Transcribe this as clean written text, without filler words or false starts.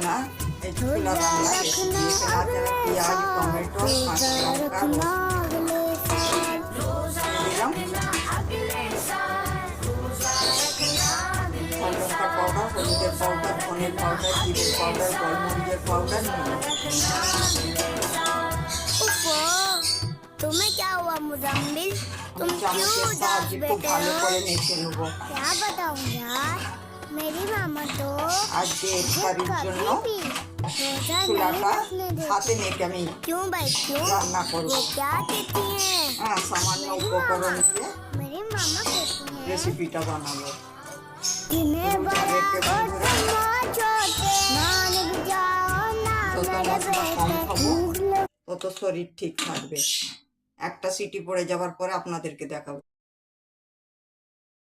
না এই ছোলা বাংলা রেসিপি এখানে পেঁয়াজ টমেটো কাঁচা লঙ্কা দিলাম লঙ্কার পাউডার হলুদের পাউডার ধনের পাউডার জিরের পাউডার গোলমরিচের পাউডার तुम्हें क्या हुआ मुजम्मिल? तुम क्यों उदास बैठे हो? क्या बताऊं यार, मेरी मामा तो आज के इफ्तारिर জন্য ছোলাটা হাতে মেখে আমি क्यों भाई क्यों রান্না করব। वो क्या कहती हैं? হ্যাঁ সামান্য উপকরণ দিয়ে मेरी मामा कहती हैं রেসিপিটা বানাবো। जिन्हें बड़ा और छोटे मान जाओ ना मेरे बेटे তত শরীর ঠিক থাকবে। একটা সিটি পড়ে যাওয়ার পরে আপনাদেরকে দেখাবো।